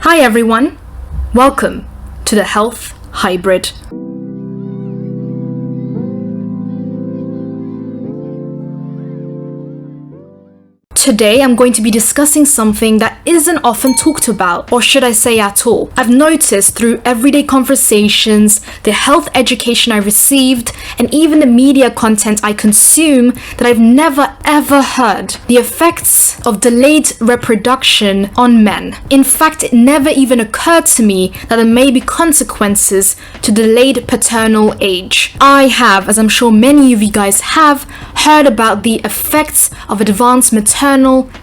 Hi everyone, welcome to the Health Hybrid. Today I'm going to be discussing something that isn't often talked about, or should I say at all. I've noticed through everyday conversations, the health education I received, and even the media content I consume, that I've never ever heard the effects of delayed reproduction on men. In fact, it never even occurred to me that there may be consequences to delayed paternal age. I have, as I'm sure many of you guys have, heard about the effects of advanced maternal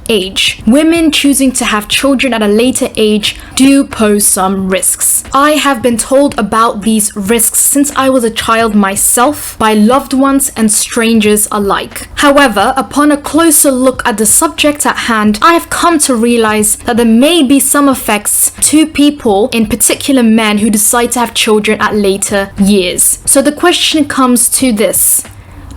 age. Women choosing to have children at a later age do pose some risks. I have been told about these risks since I was a child myself, by loved ones and strangers alike. However, upon a closer look at the subject at hand, I have come to realize that there may be some effects to people, in particular men, who decide to have children at later years. So the question comes to this: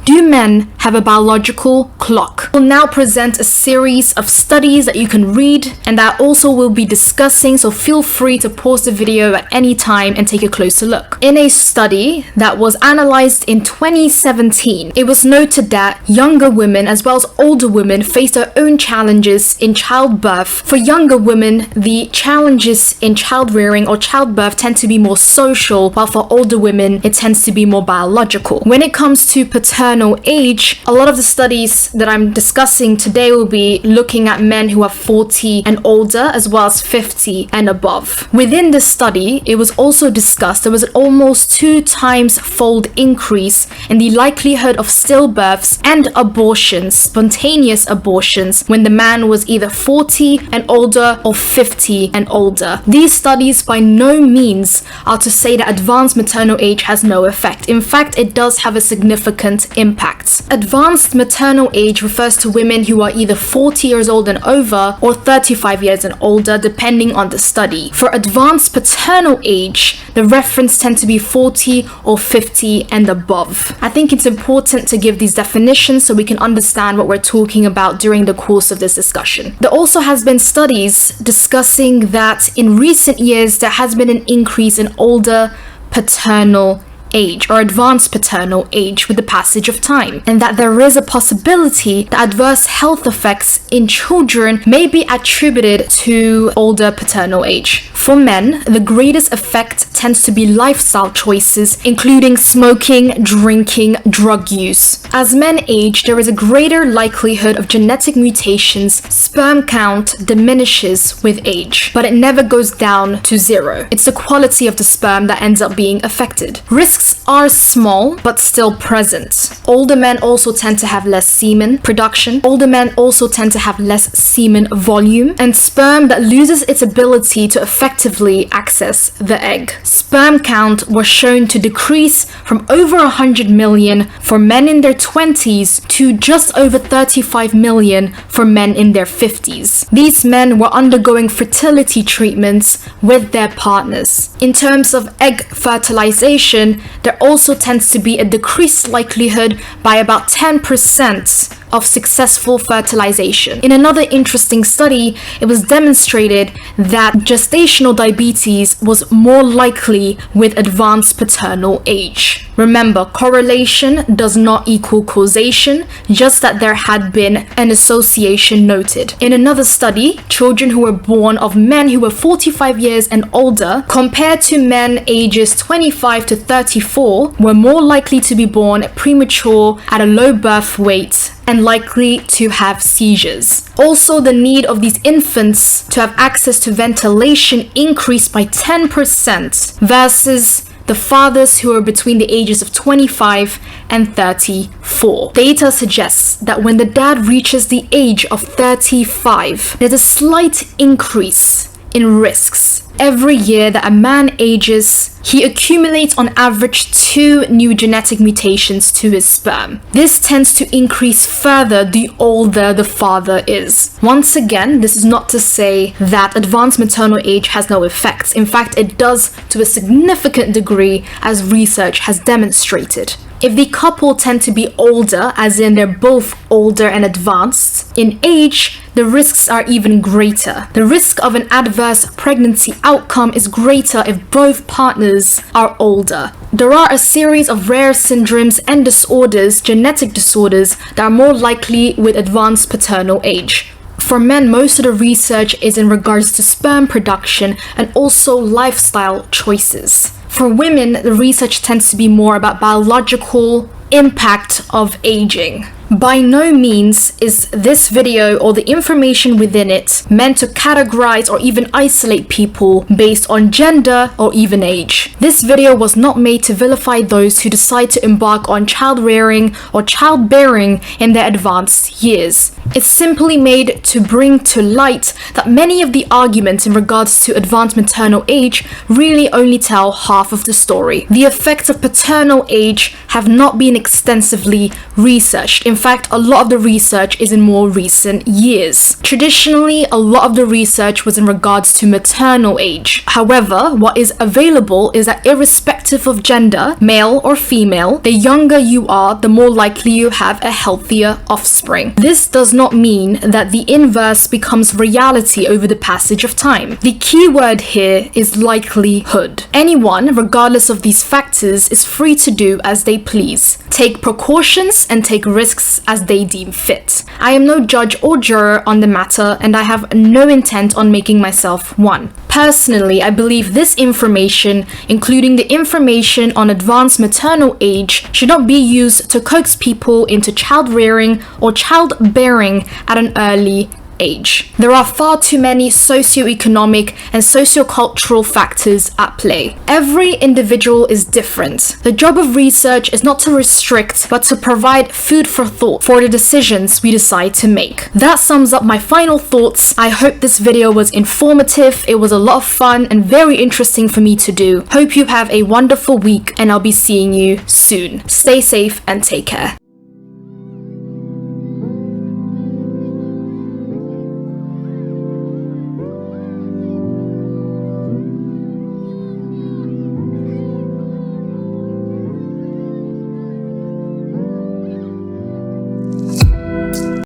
do men have a biological clock? We'll now present a series of studies that you can read and that also will be discussing, so feel free to pause the video at any time and take a closer look. In a study that was analyzed in 2017, it was noted that younger women as well as older women face their own challenges in childbirth. For younger women, the challenges in childrearing or childbirth tend to be more social, while for older women, it tends to be more biological. When it comes to paternal age, a lot of the studies that I'm discussing today will be looking at men who are 40 and older as well as 50 and above. Within this study, it was also discussed there was an almost 2 times fold increase in the likelihood of stillbirths and abortions, spontaneous abortions, when the man was either 40 and older or 50 and older. These studies by no means are to say that advanced maternal age has no effect. In fact, it does have a significant impact. Advanced maternal age refers to women who are either 40 years old and over or 35 years and older, depending on the study. For advanced paternal age, the reference tends to be 40 or 50 and above. I think it's important to give these definitions so we can understand what we're talking about during the course of this discussion. There also has been studies discussing that in recent years there has been an increase in older paternal age or advanced paternal age with the passage of time, and that there is a possibility that adverse health effects in children may be attributed to older paternal age. For men, the greatest effect tends to be lifestyle choices, including smoking, drinking, drug use. As men age, there is a greater likelihood of genetic mutations. Sperm count diminishes with age, but it never goes down to 0. It's the quality of the sperm that ends up being affected. Risks are small, but still present. Older men also tend to have less semen production. Older men also tend to have less semen volume, and sperm that loses its ability to effectively access the egg. Sperm count was shown to decrease from over 100 million for men in their 20s to just over 35 million for men in their 50s. These men were undergoing fertility treatments with their partners. In terms of egg fertilization, there also tends to be a decreased likelihood by about 10% of successful fertilization. In another interesting study, it was demonstrated that gestational diabetes was more likely with advanced paternal age. Remember, correlation does not equal causation, just that there had been an association noted. In another study, children who were born of men who were 45 years and older compared to men ages 25 to 34 were more likely to be born premature at a low birth weight and likely to have seizures. Also, the need of these infants to have access to ventilation increased by 10% versus the fathers who are between the ages of 25 and 34. Data suggests that when the dad reaches the age of 35, there's a slight increase in risks. Every year that a man ages, he accumulates on average 2 new genetic mutations to his sperm. This tends to increase further the older the father is. Once again, this is not to say that advanced maternal age has no effects. In fact, it does to a significant degree, as research has demonstrated. If the couple tend to be older, as in they're both older and advanced in age, the risks are even greater. The risk of an adverse pregnancy outcome is greater if both partners are older. There are a series of rare syndromes and disorders, genetic disorders, that are more likely with advanced paternal age. For men, most of the research is in regards to sperm production and also lifestyle choices. For women, the research tends to be more about biological impact of aging. By no means is this video or the information within it meant to categorize or even isolate people based on gender or even age. This video was not made to vilify those who decide to embark on child rearing or childbearing in their advanced years. It's simply made to bring to light that many of the arguments in regards to advanced maternal age really only tell half of the story. The effects of paternal age have not been extensively researched. In fact, a lot of the research is in more recent years. Traditionally, a lot of the research was in regards to maternal age. However, what is available is that irrespective of gender, male or female, the younger you are, the more likely you have a healthier offspring. This does not mean that the inverse becomes reality over the passage of time. The key word here is likelihood. Anyone, regardless of these factors, is free to do as they please. Take precautions and take risks as they deem fit. I am no judge or juror on the matter, and I have no intent on making myself one. Personally, I believe this information, including the information on advanced maternal age, should not be used to coax people into child rearing or childbearing at an early age. There are far too many socioeconomic and sociocultural factors at play. Every individual is different. The job of research is not to restrict, but to provide food for thought for the decisions we decide to make. That sums up my final thoughts. I hope this video was informative. It was a lot of fun and very interesting for me to do. Hope you have a wonderful week, and I'll be seeing you soon. Stay safe and take care.